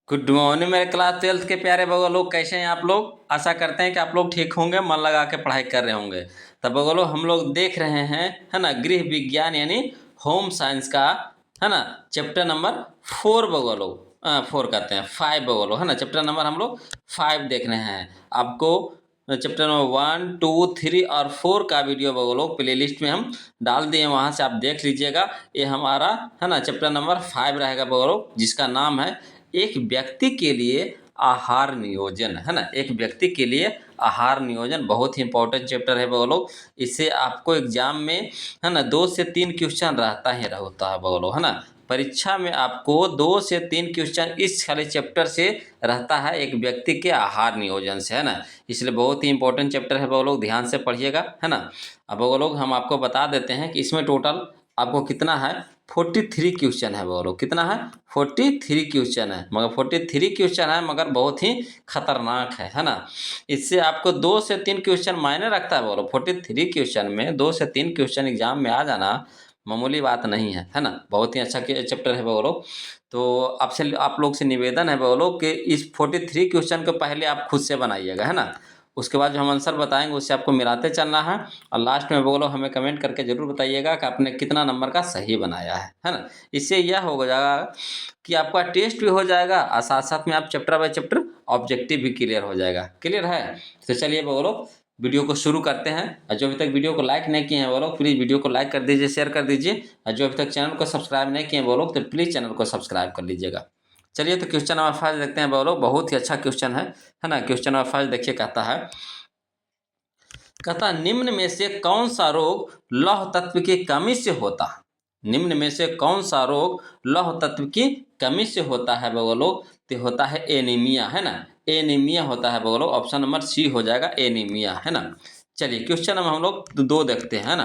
Good morning मेरे class 12th के प्यारे बगो लोग, कैसे हैं आप लोग। आशा करते हैं कि आप लोग ठीक होंगे, मन लगा के पढ़ाई कर रहे होंगे। तब बगो लोग हम लोग देख रहे हैं, है ना, गृह विज्ञान यानी होम साइंस का, है ना, चैप्टर नंबर 4 बगो लोग, 4 कहते हैं 5 बगो लोग, है ना, चैप्टर नंबर हम लोग 5 देख रहे हैं। आपको चैप्टर नंबर 1, 2, 3 और 4 का वीडियो बगो लोग प्ले लिस्ट में हम डाल दिए, वहाँ से आप देख लीजिएगा। ये हमारा, है ना, चैप्टर नंबर 5 रहेगा बगो लोग, जिसका नाम है एक व्यक्ति के लिए आहार नियोजन, है ना। एक व्यक्ति के लिए आहार नियोजन बहुत ही इंपॉर्टेंट चैप्टर है बगलो। इससे आपको एग्जाम में, है ना, 2 से 3 क्वेश्चन रहता है बगलो, है ना। परीक्षा में आपको 2 से 3 क्वेश्चन इस खाली चैप्टर से रहता है, एक व्यक्ति के आहार नियोजन से, है ना। इसलिए बहुत ही इंपॉर्टेंट चैप्टर है बगलो, ध्यान से पढ़िएगा, है ना। अब बगलो हम आपको बता देते हैं कि इसमें टोटल आपको कितना है, 43 क्वेश्चन है बोलो। कितना है, 43 क्वेश्चन है, मगर 43 क्वेश्चन है मगर बहुत ही खतरनाक है ना। इससे आपको 2 से 3 क्वेश्चन मायने रखता है बोलो। 43 क्वेश्चन में 2 से 3 क्वेश्चन एग्जाम में आ जाना मामूली बात नहीं है ना। बहुत ही अच्छा चैप्टर है बोलो। तो आपसे, आप लोग से निवेदन है बोलो कि इस 43 क्वेश्चन को पहले आप खुद से बनाइएगा, है ना। उसके बाद जो हम आंसर बताएंगे उससे आपको मिलाते चलना है, और लास्ट में बोलो हमें कमेंट करके जरूर बताइएगा कि आपने कितना नंबर का सही बनाया है ना। इससे यह हो जाएगा कि आपका टेस्ट भी हो जाएगा और साथ साथ में आप चैप्टर बाय चैप्टर ऑब्जेक्टिव भी क्लियर हो जाएगा। क्लियर है। तो चलिए बोलो वीडियो को शुरू करते हैं। और जो अभी तक वीडियो को लाइक नहीं किए हैं वो लोग, प्लीज़ वीडियो को लाइक कर दीजिए, शेयर कर दीजिए। और जो अभी तक चैनल को सब्सक्राइब नहीं किए हैं वो लोग, तो प्लीज़ चैनल को सब्सक्राइब कर लीजिएगा। चलिए तो क्वेश्चन नंबर 5 देखते हैं बोलो। बहुत ही अच्छा क्वेश्चन है ना। क्वेश्चन नंबर 5 देखिए, कहता निम्न में से कौन सा रोग लौह तत्व की कमी से होता है। निम्न में से कौन सा रोग लौह तत्व की कमी से होता है बगलो। तो होता है एनीमिया, है ना। एनीमिया होता है बगलो। ऑप्शन नंबर सी हो जाएगा, एनीमिया, है ना। चलिए क्वेश्चन नंबर हम लोग 2 देखते हैं, है ना।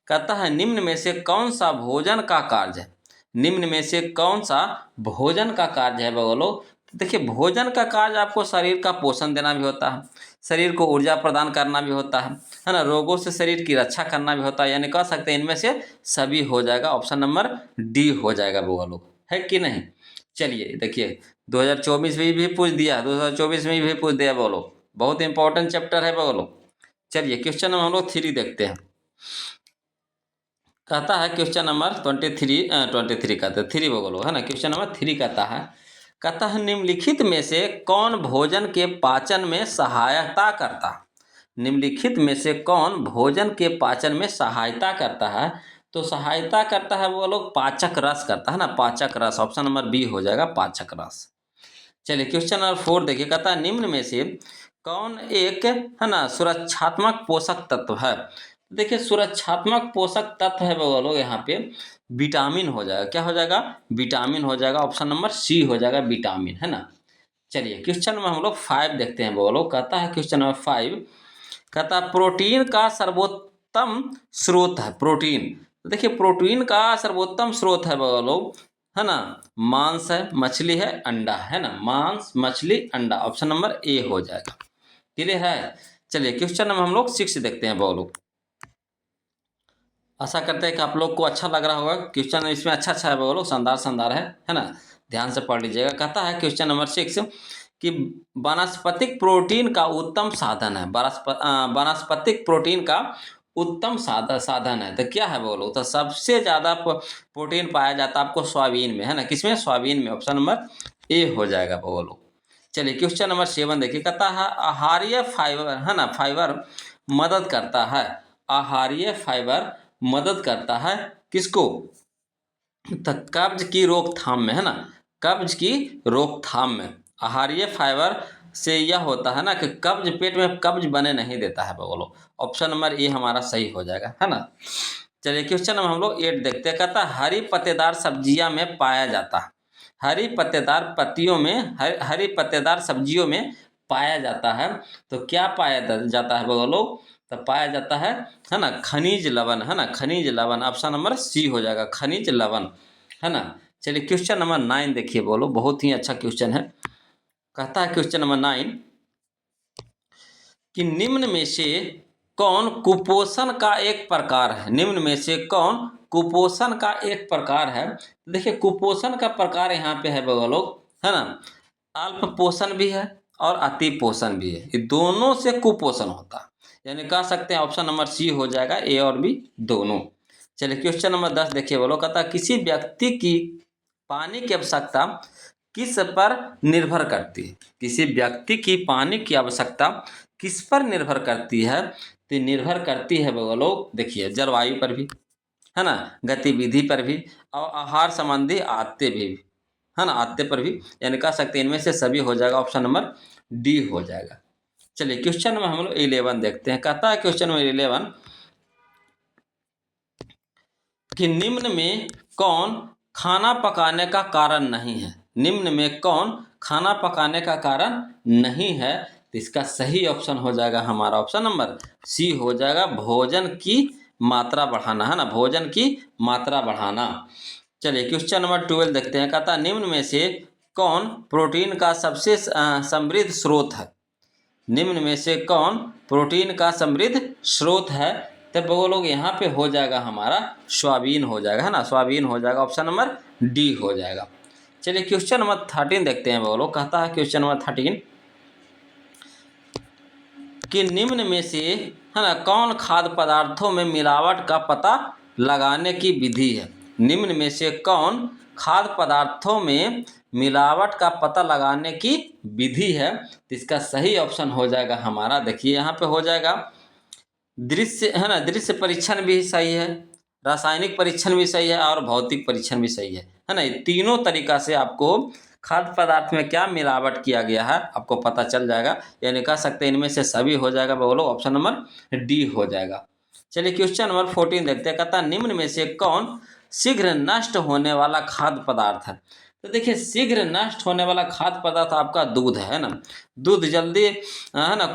कहता है निम्न में से कौन सा भोजन का कार्य है। निम्न में से कौन सा भोजन का कार्य है बगलो। देखिए, भोजन का कार्य आपको शरीर का पोषण देना भी होता है, शरीर को ऊर्जा प्रदान करना भी होता है ना, रोगों से शरीर की रक्षा करना भी होता है। यानी कह सकते हैं इनमें से सभी हो जाएगा। ऑप्शन नंबर डी हो जाएगा वो लोग, है कि नहीं। चलिए देखिए, 2024 में भी पूछ दिया, 2024 में भी पूछ दिया वो लोग। बहुत इंपॉर्टेंट चैप्टर है वो लोग। चलिए क्वेश्चन नंबर हम लोग 3 देखते हैं। कहता है क्वेश्चन नंबर 23 कहते हैं 3 बोलो, है ना। क्वेश्चन नंबर 3 कहता है निम्नलिखित में से कौन भोजन के पाचन में सहायता करता है। निम्नलिखित में से कौन भोजन के पाचन में सहायता करता है। तो सहायता करता है वो लोग, पाचक रस करता है ना, पाचक रस। ऑप्शन नंबर बी हो जाएगा, पाचक रस। चलिए क्वेश्चन नंबर 4 देखिए, कहता है निम्न में से कौन एक, है ना, सुरक्षात्मक पोषक तत्व है। देखिए, सुरक्षात्मक पोषक तत्व है वो लोग, यहाँ पे विटामिन हो जाएगा। क्या हो जाएगा, विटामिन हो जाएगा। ऑप्शन नंबर सी हो जाएगा, विटामिन, है ना। चलिए क्वेश्चन नंबर हम लोग 5 देखते हैं वो लोग। कहता है क्वेश्चन नंबर 5, कहता प्रोटीन का सर्वोत्तम स्रोत है। प्रोटीन, तो देखिए प्रोटीन का सर्वोत्तम स्रोत है लोग, है ना। मांस है, मछली है, अंडा, है ना। मांस, मछली, अंडा। ऑप्शन नंबर ए हो जाएगा। क्लियर है। चलिए क्वेश्चन नंबर हम लोग 6 देखते हैं लोग। आशा करते हैं कि आप लोग को अच्छा लग रहा होगा। क्वेश्चन इसमें अच्छा है लोग, शानदार है ना। ध्यान से पढ़ लीजिएगा। कहता है क्वेश्चन नंबर 6 कि वानस्पतिक प्रोटीन का उत्तम साधन है। वानस्पतिक प्रोटीन का उत्तम साधन है। तो क्या है बोलो, तो सबसे ज़्यादा प्रोटीन पाया जाता है आपको सोयाबीन में, है ना। किसमें, सोयाबीन में। ऑप्शन नंबर ए हो जाएगा बोलो। चलिए क्वेश्चन नंबर 7 देखिए, कहता है आहारीय फाइबर, है ना, फाइबर मदद करता है। आहारीय फाइबर मदद करता है किसको, तो कब्ज की रोकथाम में, है ना। कब्ज की रोकथाम में आहारीय फाइबर से यह होता है ना कि कब्ज, पेट में कब्ज बने नहीं देता है बोलो। ऑप्शन नंबर ए हमारा सही हो जाएगा, है ना। चलिए क्वेश्चन नंबर हम लोग 8 देखते हैं। कहता है हरी पत्तेदार सब्जियां में पाया जाता है। हरी पत्तेदार पत्तियों में, हरी पत्तेदार सब्जियों में पाया जाता है। तो क्या पाया जाता है बोलो, तो पाया जाता है ना, खनिज लवण, है ना, खनिज लवण। ऑप्शन नंबर सी हो जाएगा, खनिज लवण, है ना। चलिए क्वेश्चन नंबर 9 देखिए बोलो, बहुत ही अच्छा क्वेश्चन है। कहता है क्वेश्चन नंबर 9 कि निम्न में से कौन कुपोषण का एक प्रकार है। निम्न में से कौन कुपोषण का एक प्रकार है। देखिए कुपोषण का प्रकार यहाँ पे है लोग, है ना। अल्प पोषण भी है और अति पोषण भी है, ये दोनों से कुपोषण होता है। यानी कह सकते हैं ऑप्शन नंबर सी हो जाएगा, ए और बी दोनों। चलिए क्वेश्चन नंबर 10 देखिए, बोलो कहता किसी व्यक्ति की पानी की आवश्यकता किस पर निर्भर करती है। किसी व्यक्ति की पानी की आवश्यकता किस पर निर्भर करती है, तो निर्भर करती है बोलो देखिए जलवायु पर भी, है ना, गतिविधि पर भी और आहार संबंधी आदतें भी, है ना, आदतें पर भी। यानी कह सकते हैं इनमें से सभी हो जाएगा, ऑप्शन नंबर डी हो जाएगा। चलिए क्वेश्चन नंबर हम लोग 11 देखते हैं। कहता है क्वेश्चन नंबर 11 कि निम्न में कौन खाना पकाने का कारण नहीं है। निम्न में कौन खाना पकाने का कारण नहीं है, तो इसका सही ऑप्शन हो जाएगा हमारा ऑप्शन नंबर सी हो जाएगा, भोजन की मात्रा बढ़ाना, है ना, भोजन की मात्रा बढ़ाना। चलिए क्वेश्चन नंबर 12 देखते हैं। कहता निम्न में से कौन प्रोटीन का सबसे समृद्ध स्रोत है। निम्न में से कौन प्रोटीन का समृद्ध स्रोत है, तब वो लोग यहाँ पे हो जाएगा हमारा सोयाबीन हो जाएगा, है ना, सोयाबीन हो जाएगा, ऑप्शन नंबर डी हो जाएगा। चलिए क्वेश्चन नंबर 13 देखते हैं। वो लोग कहता है क्वेश्चन नंबर 13 कि निम्न में से, है ना, कौन खाद्य पदार्थों में मिलावट का पता लगाने की विधि है। निम्न में से कौन खाद्य पदार्थों में मिलावट का पता लगाने की विधि है, तो इसका सही ऑप्शन हो जाएगा हमारा, देखिए यहाँ पे हो जाएगा दृश्य, है ना, दृश्य परीक्षण भी सही है, रासायनिक परीक्षण भी सही है और भौतिक परीक्षण भी सही है ना। ये तीनों तरीका से आपको खाद्य पदार्थ में क्या मिलावट किया गया है आपको पता चल जाएगा। यानी कह सकते हैं इनमें से सभी हो जाएगा, बोलो ऑप्शन नंबर डी हो जाएगा। चलिए क्वेश्चन नंबर 14 देखते हैं। कहता निम्न में से कौन शीघ्र नष्ट होने वाला खाद्य पदार्थ है। तो देखिए शीघ्र नष्ट होने वाला खाद्य पदार्थ आपका दूध है ना। दूध जल्दी, है ना,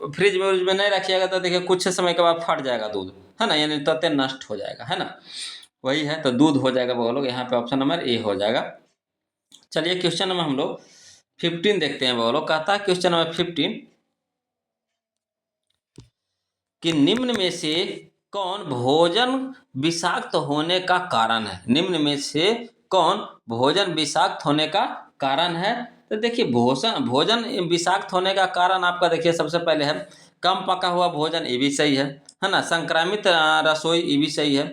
फ्रिज में नहीं रखिएगा तो देखिए कुछ समय के बाद फट जाएगा दूध, है ना, यानी तत्व नष्ट हो जाएगा, है ना, वही है, तो दूध हो जाएगा बोलो यहाँ पे ऑप्शन नंबर ए हो जाएगा। चलिए क्वेश्चन नंबर हम लोग 15 देखते हैं। बोलो कहता है क्वेश्चन नंबर 15 कि निम्न में से कौन भोजन विषाक्त होने का कारण है। निम्न में से कौन भोजन विषाक्त होने का कारण है, तो देखिए भोजन विषाक्त होने का कारण आपका देखिए सबसे पहले है कम पका हुआ भोजन, ये भी सही है ना, संक्रामित रसोई, ये भी सही है,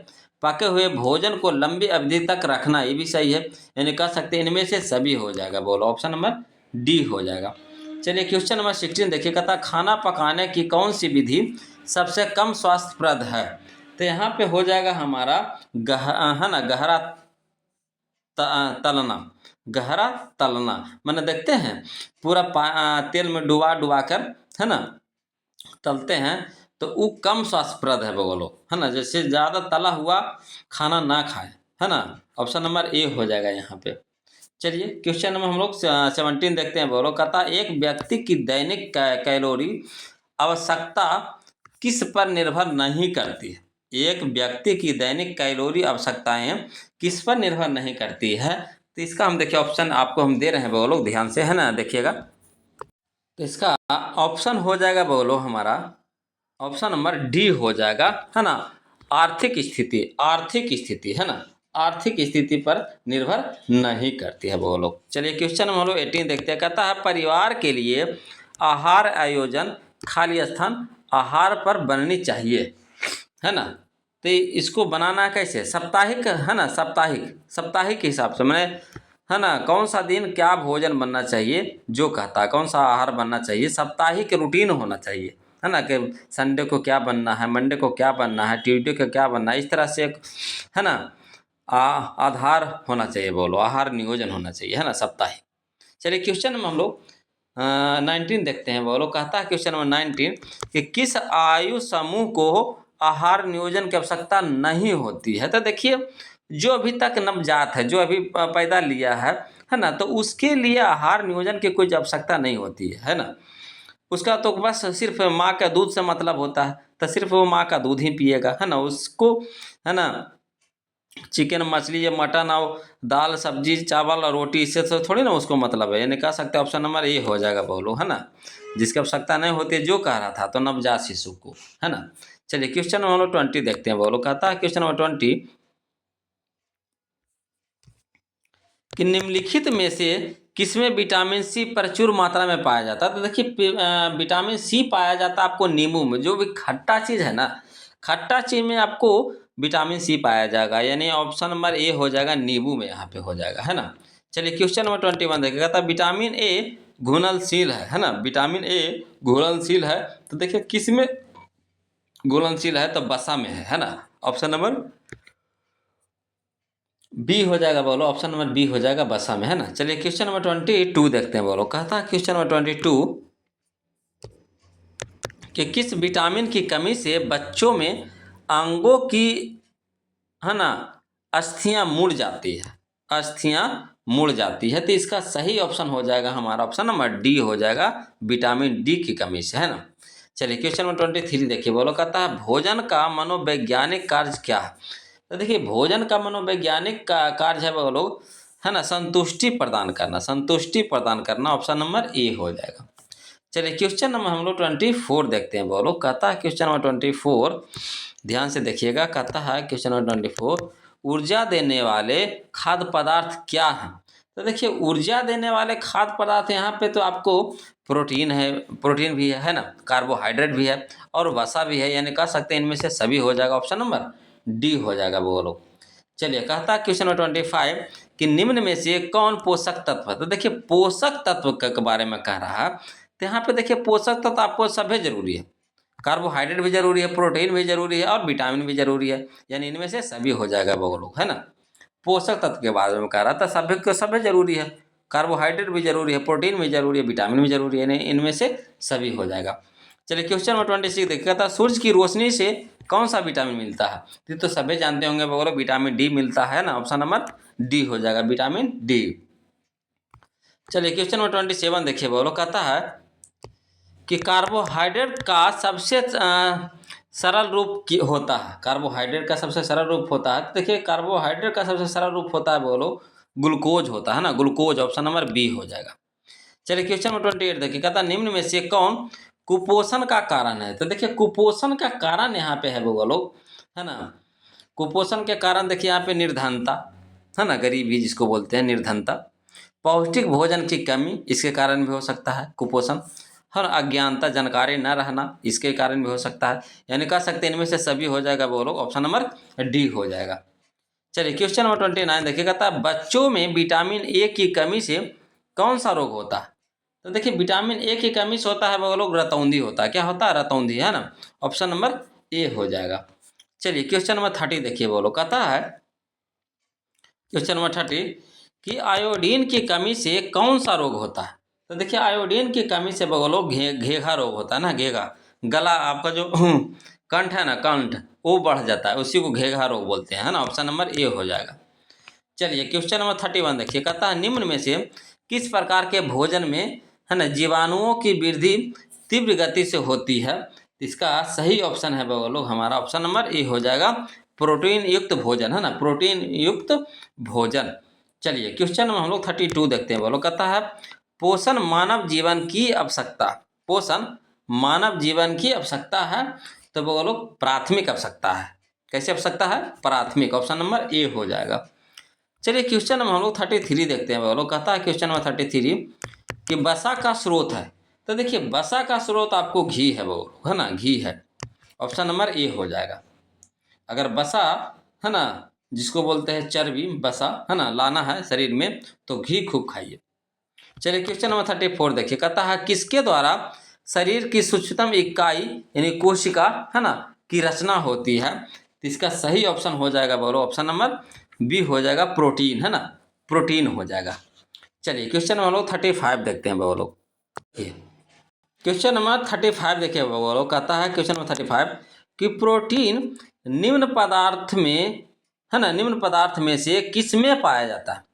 पके हुए भोजन को लंबी अवधि तक रखना, ये भी सही है। यानी कह सकते हैं इनमें से सभी हो जाएगा, बोलो ऑप्शन नंबर डी हो जाएगा। चलिए क्वेश्चन नंबर 16 देखिए। कहता खाना पकाने की कौन सी विधि सबसे कम स्वास्थ्यप्रद है, तो यहाँ पे हो जाएगा हमारा है ना, तलना, गहरा तलना, मैंने देखते हैं पूरा तेल में डुबा डुबा कर, है ना, तलते हैं, तो वो कम स्वास्थ्यप्रद है बोलो, है ना, जैसे ज़्यादा तला हुआ खाना ना खाएं, है ना, ऑप्शन नंबर ए हो जाएगा यहाँ पे। चलिए क्वेश्चन नंबर हम लोग 17 देखते हैं। बोलो कहता एक व्यक्ति की दैनिक कैलोरी आवश्यकता किस पर निर्भर नहीं करती है। एक व्यक्ति की दैनिक कैलोरी आवश्यकताएं किस पर निर्भर नहीं करती है, तो इसका हम देखिए ऑप्शन आपको हम दे रहे हैं, बोलो ध्यान से, है ना, देखिएगा। तो इसका ऑप्शन हो जाएगा बोलो हमारा ऑप्शन नंबर डी हो जाएगा, है ना, आर्थिक स्थिति, आर्थिक स्थिति, है ना, आर्थिक स्थिति पर निर्भर नहीं करती है वो लोग। चलिए क्वेश्चन नंबर हम लोग 18 देखते हैं। कहता है परिवार के लिए आहार आयोजन खाली स्थान आहार पर बननी चाहिए, है ना, तो इसको बनाना कैसे, साप्ताहिक, है ना, साप्ताहिक, साप्ताहिक के हिसाब से मैंने, है ना, कौन सा दिन क्या भोजन बनना चाहिए, जो कहता है कौन सा आहार बनना चाहिए, साप्ताहिक रूटीन होना चाहिए, है ना, कि संडे को क्या बनना है, मंडे को क्या बनना है, ट्यूसडे को क्या बनना है, इस तरह से एक, है ना, आधार होना चाहिए, बोलो आहार नियोजन होना चाहिए, है ना, साप्ताहिक। चलिए क्वेश्चन में हम लोग 19 देखते हैं। बोलो कहता है क्वेश्चन नंबर 19 कि किस आयु समूह को आहार नियोजन की आवश्यकता नहीं होती है। तो देखिए जो अभी तक नवजात है, जो अभी पैदा लिया है ना, तो उसके लिए आहार नियोजन की कोई आवश्यकता नहीं होती है ना, उसका तो बस सिर्फ माँ का दूध से मतलब होता है, तो सिर्फ वो माँ का दूध ही पिएगा, है ना, उसको, है ना, चिकन मछली या मटन और दाल सब्जी चावल और रोटी इससे तो थोड़ी ना उसको मतलब है। यानी कह सकते हैं ऑप्शन नंबर ए हो जाएगा बोलो, है ना, जिसकी आवश्यकता नहीं होती है, जो कह रहा था तो नवजात शिशु को, है ना। चलिए क्वेश्चन नंबर 20 देखते हैं। बोलो कहता है क्वेश्चन नंबर 20 कि निम्नलिखित में से किसमें विटामिन सी प्रचुर मात्रा में पाया जाता है? तो देखिए विटामिन सी पाया जाता है आपको नींबू में। जो भी खट्टा चीज़ है ना, खट्टा चीज़ में आपको विटामिन सी पाया जाएगा, यानी ऑप्शन नंबर ए हो जाएगा, नींबू में यहाँ पे हो जाएगा, है ना। चलिए क्वेश्चन नंबर 21 देखिएगा। था विटामिन ए घुलनशील है ना, विटामिन ए घुलनशील है। तो देखिए किस में घुलनशील है? तो वसा में है ना। ऑप्शन नंबर बी हो जाएगा, बोलो ऑप्शन नंबर बी हो जाएगा, वसा में, है ना। चलिए क्वेश्चन नंबर 22 देखते हैं, बोलो। कहता है क्वेश्चन नंबर 22 कि किस विटामिन की कमी से बच्चों में अंगों की, है ना, अस्थियां मुड़ जाती है, अस्थियां मुड़ जाती है। तो इसका सही ऑप्शन हो जाएगा हमारा ऑप्शन नंबर डी हो जाएगा, विटामिन डी की कमी से, है ना। चलिए क्वेश्चन नंबर 23 देखिए, बोलो। कहता है भोजन का मनोवैज्ञानिक कार्य क्या है? तो देखिए भोजन का मनोवैज्ञानिक का कार्य है, बोलो, है ना, संतुष्टि प्रदान करना, संतुष्टि प्रदान करना। ऑप्शन नंबर ए हो जाएगा। चलिए क्वेश्चन नंबर हम लोग 24 देखते हैं, बोलो। कहता है क्वेश्चन नंबर 24, ध्यान से देखिएगा। कहता है क्वेश्चन नंबर 24, ऊर्जा देने वाले खाद्य पदार्थ क्या हैं? तो देखिए ऊर्जा देने वाले खाद्य पदार्थ यहाँ पे तो आपको प्रोटीन है, प्रोटीन भी है ना, कार्बोहाइड्रेट भी है और वसा भी है, यानी कह सकते हैं इनमें से सभी हो जाएगा। ऑप्शन नंबर डी हो जाएगा, बोलो। चलिए कहता है क्वेश्चन नंबर 25 कि निम्न में से कौन पोषक तत्व है? तो देखिए पोषक तत्व के बारे में कह रहा है। तो यहाँ पे देखिए पोषक तत्व आपको सभी जरूरी है, कार्बोहाइड्रेट भी जरूरी है, प्रोटीन भी जरूरी है और विटामिन भी जरूरी है, यानी इनमें से सभी हो जाएगा, वो लोग, है ना। पोषक तत्व के बारे में कह रहा था, सभी को सभी जरूरी है, कार्बोहाइड्रेट भी जरूरी है, प्रोटीन भी जरूरी है, विटामिन भी जरूरी है, यानी इनमें से सभी हो जाएगा। चलिए क्वेश्चन नंबर 26 देखिएगा। था सूर्य की रोशनी से कौन सा विटामिन मिलता है? ये तो सभी जानते होंगे, बोलो विटामिन डी मिलता है ना। ऑप्शन नंबर डी हो जाएगा, विटामिन डी। चलिए क्वेश्चन नंबर 27 देखिए, बोलो। कहता है कि कार्बोहाइड्रेट का सबसे सरल रूप होता है, कार्बोहाइड्रेट का सबसे सरल रूप होता है। तो देखिए कार्बोहाइड्रेट का सबसे सरल रूप होता है, बोलो ग्लूकोज होता है ना, ग्लूकोज। ऑप्शन नंबर बी हो जाएगा। चलिए क्वेश्चन नंबर 28 देखिए। कहता है निम्न में से कौन कुपोषण का कारण है? तो देखिए कुपोषण का कारण यहाँ पे है, बोलो, है ना। कुपोषण के कारण देखिए यहाँ पे निर्धनता, है ना, गरीबी जिसको बोलते हैं, निर्धनता। पौष्टिक भोजन की कमी, इसके कारण भी हो सकता है कुपोषण। और अज्ञानता, जानकारी न रहना, इसके कारण भी हो सकता है, यानी कह सकते हैं इनमें से सभी हो जाएगा, बोलो ऑप्शन नंबर डी हो जाएगा। चलिए क्वेश्चन नंबर 29 देखिएगा। था बच्चों में विटामिन ए की कमी से कौन सा रोग होता है? तो देखिए विटामिन ए की कमी से होता है, बोलो रतौंधी होता है। क्या होता है? रतौंधी, है ना। ऑप्शन नंबर ए हो जाएगा। चलिए क्वेश्चन नंबर 30 देखिए, बोलो। कहता है क्वेश्चन नंबर 30 कि आयोडीन की कमी से कौन सा रोग होता है? तो देखिए आयोडीन की कमी से बोलो घेघा रोग होता है ना, घेघा, गला आपका जो कंठ है ना, कंठ वो बढ़ जाता है, उसी को घेघा रोग बोलते हैं, है ना। ऑप्शन नंबर ए हो जाएगा। चलिए क्वेश्चन नंबर 31 देखिए। कहता है निम्न में से किस प्रकार के भोजन में, है ना, जीवाणुओं की वृद्धि तीव्र गति से होती है? इसका सही ऑप्शन है, बोलो हमारा ऑप्शन नंबर ए हो जाएगा, प्रोटीन युक्त भोजन, है ना, प्रोटीन युक्त भोजन। चलिए क्वेश्चन नंबर हम लोग 32 देखते हैं, बोलो। कहता है पोषण मानव जीवन की आवश्यकता, पोषण मानव जीवन की आवश्यकता है। तो बोलो प्राथमिक आवश्यकता है। कैसे आवश्यकता है? प्राथमिक। ऑप्शन नंबर ए हो जाएगा। चलिए क्वेश्चन नंबर हम लोग 33 देखते हैं, बोलो। कहता है क्वेश्चन नंबर 33 कि वसा का स्रोत है। तो देखिए वसा का स्रोत आपको घी है, बोलो, है ना, घी है। ऑप्शन नंबर ए हो जाएगा। अगर वसा, है ना, जिसको बोलते हैं चर्बी, वसा, है ना, लाना है शरीर में, तो घी खूब खाइए। चलिए क्वेश्चन नंबर 34 देखिए। कहता है किसके द्वारा शरीर की सूक्ष्मतम इकाई यानी कोशिका, है ना, की रचना होती है? तो इसका सही ऑप्शन हो जाएगा, बोलो ऑप्शन नंबर बी हो जाएगा, प्रोटीन, है ना, प्रोटीन हो जाएगा। चलिए क्वेश्चन नंबर हम लोग 35 देखते हैं, बोलो। क्वेश्चन नंबर 35 देखिए, बोलो। कहता है क्वेश्चन नंबर 35 कि प्रोटीन निम्न पदार्थ में, है ना, निम्न पदार्थ में से किस में पाया जाता है?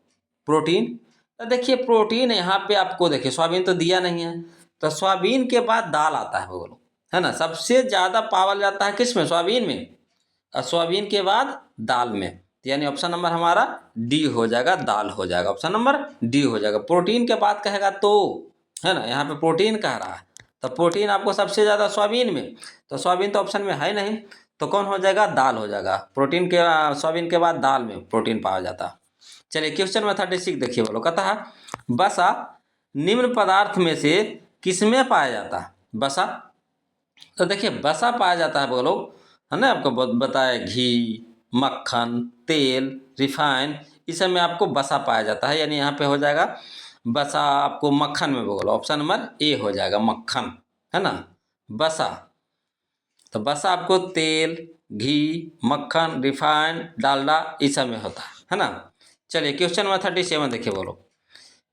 प्रोटीन। तो देखिए प्रोटीन यहाँ पे आपको देखिए सोयाबीन तो दिया नहीं है, तो सोयाबीन के बाद दाल आता है, बोलो, है ना। सबसे ज़्यादा पावल जाता है किस में? सोयाबीन में। और सोयाबीन के बाद दाल में, यानी ऑप्शन नंबर हमारा डी हो जाएगा, दाल हो जाएगा। ऑप्शन नंबर डी हो जाएगा। प्रोटीन के बाद कहेगा तो, है ना, यहाँ पे प्रोटीन कह रहा है, तो प्रोटीन आपको सबसे ज़्यादा सोयाबीन में, तो सोयाबीन तो ऑप्शन में है नहीं, तो कौन हो जाएगा? दाल हो जाएगा। प्रोटीन के सोयाबीन के बाद दाल में प्रोटीन पाया जाता है। चलिए क्वेश्चन नंबर 36 देखिए, बोलो। कहता है बसा निम्न पदार्थ में से किसमें पाया जाता है? बसा, तो देखिए बसा पाया जाता है बोलो, है ना, आपको बताया घी, मक्खन, तेल, रिफाइन, इस सब में आपको बसा पाया जाता है। यानी यहाँ पे हो जाएगा बसा आपको मक्खन में बोलो, ऑप्शन नंबर ए हो जाएगा मक्खन, है ना, बसा। तो बसा आपको तेल, घी, मक्खन, रिफाइन, डालडा इस सब में होता है ना। चलिए क्वेश्चन नंबर 37 देखिए बोलो,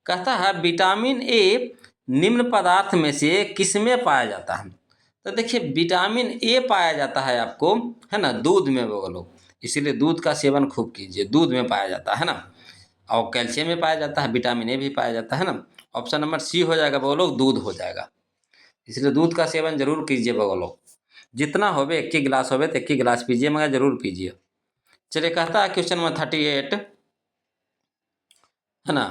कहता है विटामिन ए निम्न पदार्थ में से किसमें पाया जाता है? तो देखिए विटामिन ए पाया जाता है आपको, है ना, दूध में बोलो, इसीलिए दूध का सेवन खूब कीजिए, दूध में पाया जाता है ना। और कैल्शियम में पाया जाता है, विटामिन ए भी पाया जाता है ना। ऑप्शन नंबर सी हो जाएगा बोलो, दूध हो जाएगा। इसलिए दूध का सेवन जरूर कीजिए बोलो, जितना होवे 1 गिलास होवे तो 1 गिलास पीजिए, मगर जरूर पीजिए। चलिए कहता है क्वेश्चन नंबर 38, है ना,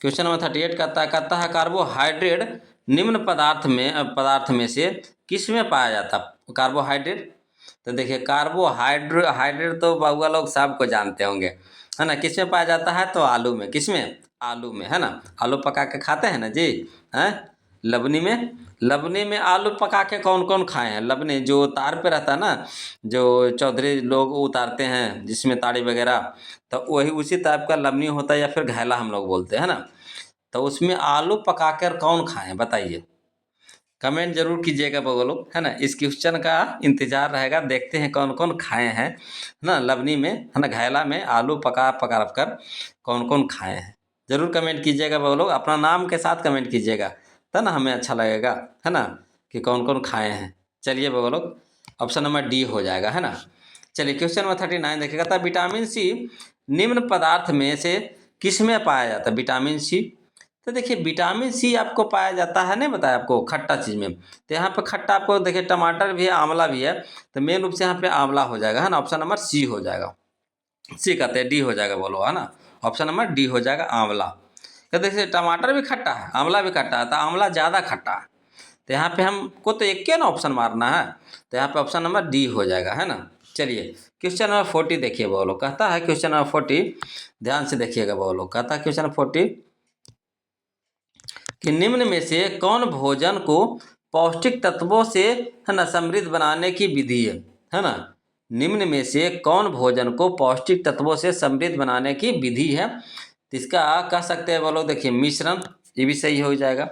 क्वेश्चन नंबर 38 कहता है कार्बोहाइड्रेट निम्न पदार्थ में से किस में पाया जाता है? कार्बोहाइड्रेट, तो देखिए हाइड्रेट तो बाबुआ लोग सबको जानते होंगे, है ना, किस में पाया जाता है? तो आलू में, किस में? आलू में, है ना। आलू पका के खाते हैं ना जी, हैं, लबनी में। लबनी में आलू पका के कौन कौन खाए हैं? लबनी जो तार पे रहता है ना, जो चौधरी लोग उतारते हैं जिसमें ताड़ी वगैरह, तो वही उसी टाइप का लबनी होता है, या फिर घैला हम लोग बोलते हैं ना। तो उसमें आलू पका कर कौन खाएं बताइए, कमेंट जरूर कीजिएगा बगलो, है ना। इस क्वेश्चन का इंतजार रहेगा, देखते हैं कौन कौन खाए हैं ना लबनी में, है ना, घैला में आलू पका पका कर कौन कौन खाए हैं। जरूर कमेंट कीजिएगा बगलो, अपना नाम के साथ कमेंट कीजिएगा, तो ना हमें अच्छा लगेगा, है ना, कि कौन कौन खाए हैं। चलिए बगलो, ऑप्शन नंबर डी हो जाएगा, है ना। चलिए क्वेश्चन नंबर 39 देखिएगा, था विटामिन सी निम्न पदार्थ में से किस में पाया जाता है? विटामिन सी, तो देखिए विटामिन सी आपको पाया जाता है, नहीं बताया आपको, खट्टा चीज़ में। तो यहाँ पे खट्टा आपको देखिए टमाटर भी है, आंवला भी है, तो मेन रूप से यहाँ पे आंवला हो जाएगा, है ना, ऑप्शन नंबर सी हो जाएगा। सी कहते हैं, डी हो जाएगा बोलो, है ना, ऑप्शन नंबर डी हो जाएगा आंवला। तो देखिए टमाटर भी खट्टा है, आंवला भी खट्टा है, तो आंवला ज़्यादा खट्टा है, तो यहाँ पे हमको तो एक ना ऑप्शन मारना है, तो यहाँ पे ऑप्शन नंबर डी हो जाएगा, है ना। चलिए क्वेश्चन नंबर 40 देखिए बोलो, कहता है क्वेश्चन नंबर 40, ध्यान से देखिएगा बोलो, कहता है क्वेश्चन नंबर 40 कि निम्न में से कौन भोजन को पौष्टिक तत्वों से, है ना, समृद्ध बनाने की विधि है ना। निम्न में से कौन भोजन को पौष्टिक तत्वों से समृद्ध बनाने की विधि है? तो इसका कह सकते हैं बोलो, देखिए मिश्रण, ये भी सही हो जाएगा,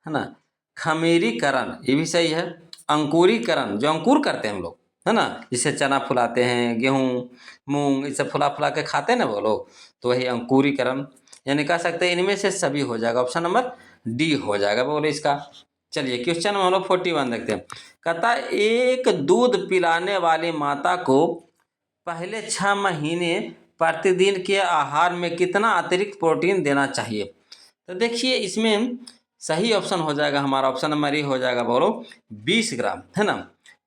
है ना। खमीरीकरण, ये भी सही है। अंकुरीकरण, जो अंकुर करते हैं हम लोग, है ना, जिससे चना फुलाते हैं, गेहूँ, मूंग, इसे फुला फुला के खाते हैं ना वो लोग, तो वही अंकुरीकरण, यानी कह सकते हैं इनमें से सभी हो जाएगा, ऑप्शन नंबर डी हो जाएगा बोले इसका। चलिए क्वेश्चन हम लोग 41 देखते हैं, कहता है एक दूध पिलाने वाली माता को पहले 6 महीने प्रतिदिन के आहार में कितना अतिरिक्त प्रोटीन देना चाहिए? तो देखिए इसमें सही ऑप्शन हो जाएगा हमारा, ऑप्शन नंबर ए हो जाएगा बोलो 20 ग्राम, है ना।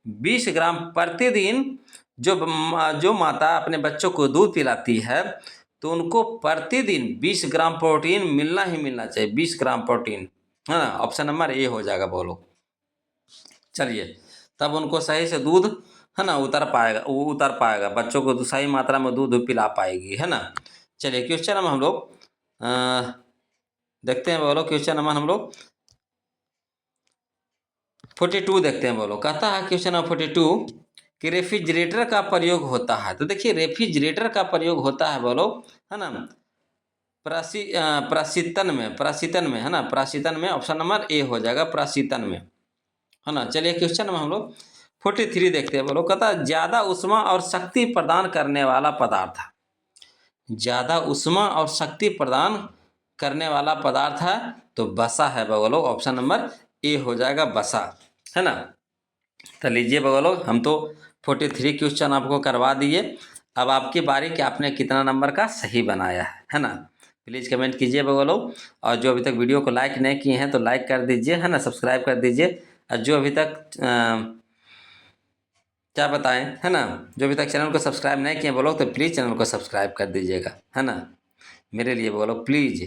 20 ग्राम प्रतिदिन, जो माता अपने बच्चों को दूध पिलाती है, तो उनको प्रतिदिन 20 ग्राम प्रोटीन मिलना ही मिलना चाहिए, 20 ग्राम प्रोटीन, है ना, ऑप्शन नंबर ए हो जाएगा बोलो। चलिए तब उनको सही से दूध, है ना, उतर पाएगा, बच्चों को सही मात्रा में दूध पिला पाएगी, है ना। चलिए क्वेश्चन नंबर हम लोग देखते हैं बोलो, क्वेश्चन नंबर हम लोग 42 देखते हैं बोलो, कहता है क्वेश्चन नंबर 42 कि रेफ्रिजरेटर का प्रयोग होता है। तो देखिए रेफ्रिजरेटर का प्रयोग होता है बोलो, है ना, प्राशीतन में, है ना, प्राशीतन में, ऑप्शन नंबर ए हो जाएगा प्राशीतन में, है ना। चलिए क्वेश्चन नंबर हम लोग 43 देखते हैं बोलो, कहता है ज़्यादा ऊष्मा और शक्ति प्रदान करने वाला पदार्थ है। ज़्यादा ऊष्मा और शक्ति प्रदान करने वाला पदार्थ है, तो बसा है बोलो, ऑप्शन नंबर ए हो जाएगा बसा, है ना। तो लीजिए बगलो, हम तो 43 क्वेश्चन आपको करवा दिए, अब आपकी बारी कि आपने कितना नंबर का सही बनाया है ना। प्लीज़ कमेंट कीजिए बगलो, और जो अभी तक वीडियो को लाइक नहीं किए हैं तो लाइक कर दीजिए, है ना, सब्सक्राइब कर दीजिए, और जो अभी तक क्या बताएं, है ना, जो अभी तक चैनल को सब्सक्राइब नहीं किए बोलो, तो प्लीज़ चैनल को सब्सक्राइब कर दीजिएगा, है ना, मेरे लिए बोलो प्लीज़।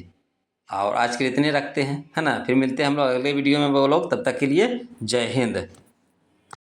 और आज के लिए इतने रखते हैं, है ना, फिर मिलते हैं हम लोग अगले वीडियो में बोलो, तब तक के लिए जय हिंद।